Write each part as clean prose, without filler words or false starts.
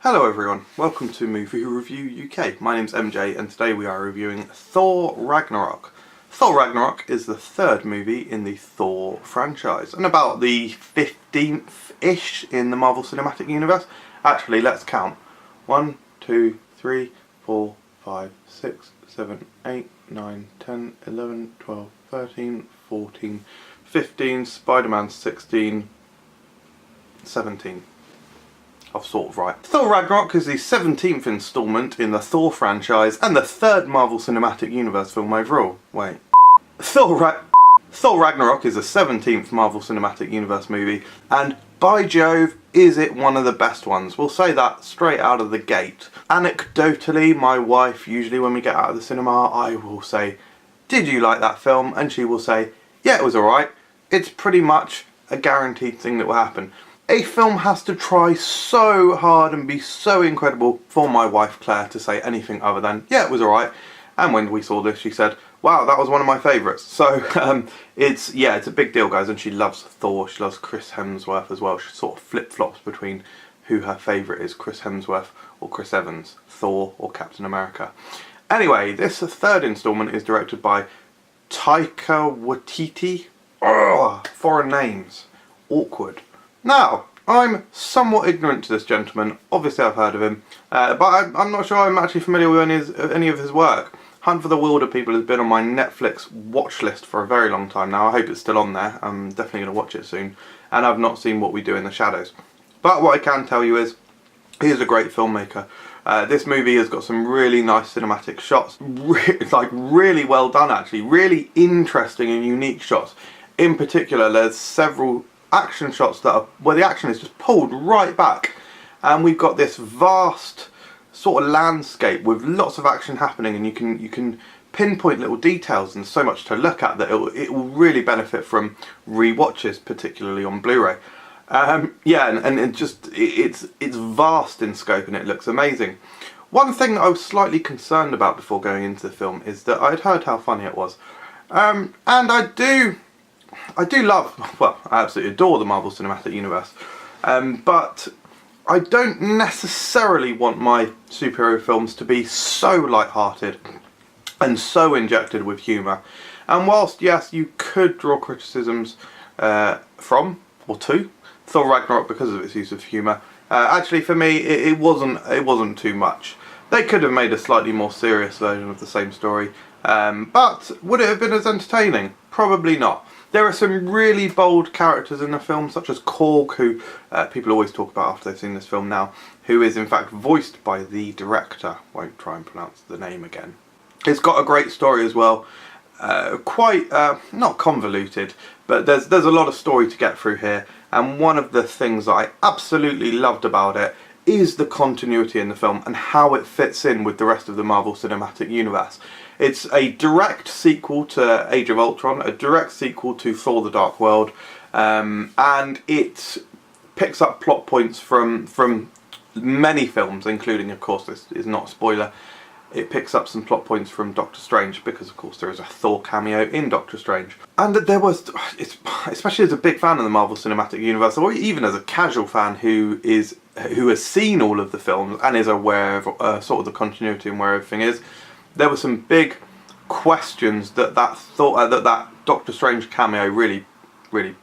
Hello everyone, welcome to Movie Review UK. My name's MJ and today we are reviewing Thor Ragnarok. Thor Ragnarok is the third movie in the Thor franchise and about the 15th-ish in the Marvel Cinematic Universe. Actually, let's count. 1, 2, 3, 4, 5, 6, 7, 8, 9, 10, 11, 12, 13, 14, 15, Spider-Man 16, 17. I've sort of right. Thor Ragnarok is the 17th instalment in the Thor franchise and the third Marvel Cinematic Universe film overall. Wait. Thor Ragnarok is the 17th Marvel Cinematic Universe movie, and by Jove, is it one of the best ones. We'll say that straight out of the gate. Anecdotally, my wife, usually when we get out of the cinema, I will say, "Did you like that film?" And she will say, "Yeah, it was alright." It's pretty much a guaranteed thing that will happen. A film has to try so hard and be so incredible for my wife Claire to say anything other than, "Yeah, it was alright." And when we saw this, she said, "Wow, that was one of my favourites." So it's a big deal, guys, and she loves Thor. She loves Chris Hemsworth as well. She sort of flip-flops between who her favourite is, Chris Hemsworth or Chris Evans, Thor or Captain America. Anyway, this third instalment is directed by Taika Waititi. Ugh, foreign names. Awkward. Now, I'm somewhat ignorant to this gentleman. Obviously I've heard of him, but I'm not sure I'm actually familiar with any of his work. Hunt for the Wilder People has been on my Netflix watch list for a very long time now. I hope it's still on there. I'm definitely going to watch it soon. And I've not seen What We Do in the Shadows. But what I can tell you is, he is a great filmmaker. This movie has got some really nice cinematic shots. Really well done actually. Really interesting and unique shots. In particular, there's several action shots where the action is just pulled right back, and we've got this vast sort of landscape with lots of action happening, and you can pinpoint little details and so much to look at that it will really benefit from re-watches, particularly on Blu-ray. And it's vast in scope and it looks amazing. One thing that I was slightly concerned about before going into the film is that I'd heard how funny it was, and I do love, well, I absolutely adore the Marvel Cinematic Universe, but I don't necessarily want my superhero films to be so light-hearted and so injected with humour. And whilst, yes, you could draw criticisms from, or to, Thor Ragnarok because of its use of humour, actually for me it wasn't too much. They could have made a slightly more serious version of the same story, but would it have been as entertaining? Probably not. There are some really bold characters in the film, such as Korg, who people always talk about after they've seen this film now, who is in fact voiced by the director. Won't try and pronounce the name again. It's got a great story as well. Quite, not convoluted, but there's a lot of story to get through here. And one of the things that I absolutely loved about it is the continuity in the film and how it fits in with the rest of the Marvel Cinematic Universe. It's a direct sequel to Age of Ultron, a direct sequel to Thor: The Dark World, and it picks up plot points from many films, including, of course, this is not a spoiler, it picks up some plot points from Doctor Strange, because of course there is a Thor cameo in Doctor Strange. And there was, especially as a big fan of the Marvel Cinematic Universe, or even as a casual fan who has seen all of the films and is aware of sort of the continuity and where everything is, there were some big questions that Doctor Strange cameo really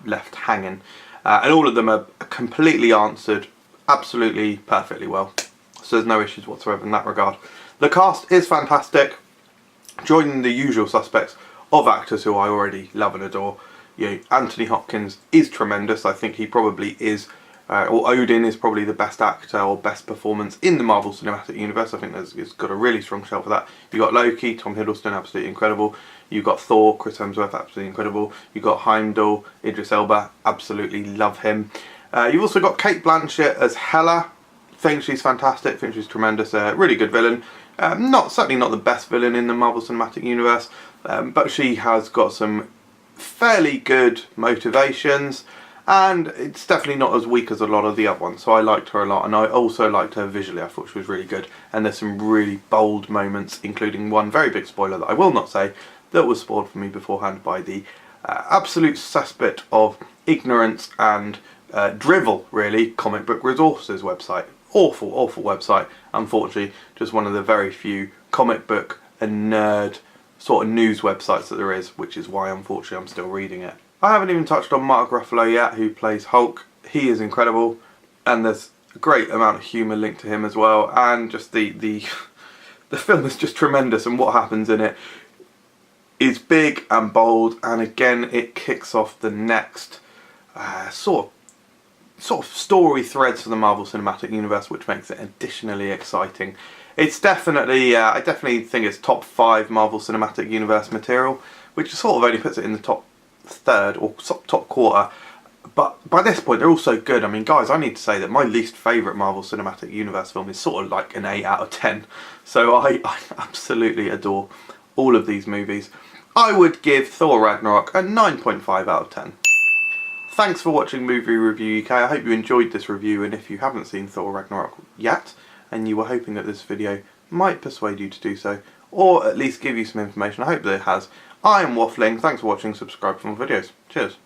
left hanging, and all of them are completely answered absolutely perfectly well, so there's no issues whatsoever in that regard. The cast is fantastic, joining the usual suspects of actors who I already love and adore. You know, Anthony Hopkins is tremendous. I think he probably is, or Odin is probably the best actor or best performance in the Marvel Cinematic Universe. I think it's got a really strong show for that. You got Loki, Tom Hiddleston, absolutely incredible. You got Thor, Chris Hemsworth, absolutely incredible. You got Heimdall, Idris Elba, absolutely love him. You've also got Cate Blanchett as Hela. Think she's fantastic. Think she's tremendous. Really good villain. Certainly not the best villain in the Marvel Cinematic Universe, but she has got some fairly good motivations, and it's definitely not as weak as a lot of the other ones, so I liked her a lot, and I also liked her visually. I thought she was really good, and there's some really bold moments, including one very big spoiler that I will not say, that was spoiled for me beforehand by the absolute cesspit of ignorance and drivel, really, Comic Book Resources website. Awful, awful website. Unfortunately, just one of the very few comic book and nerd sort of news websites that there is, which is why unfortunately I'm still reading it. I haven't even touched on Mark Ruffalo yet, who plays Hulk. He is incredible, and there's a great amount of humour linked to him as well, and just the film is just tremendous, and what happens in it is big and bold, and again it kicks off the next sort of story threads for the Marvel Cinematic Universe, which makes it additionally exciting. It's definitely, I definitely think it's top 5 Marvel Cinematic Universe material, which sort of only puts it in the top third or top quarter. But by this point, they're all so good. I mean, guys, I need to say that my least favourite Marvel Cinematic Universe film is sort of like an 8 out of 10. So I absolutely adore all of these movies. I would give Thor Ragnarok a 9.5 out of 10. Thanks for watching Movie Review UK. I hope you enjoyed this review, and if you haven't seen Thor Ragnarok yet, and you were hoping that this video might persuade you to do so, or at least give you some information, I hope that it has. I am waffling. Thanks for watching. Subscribe for more videos. Cheers.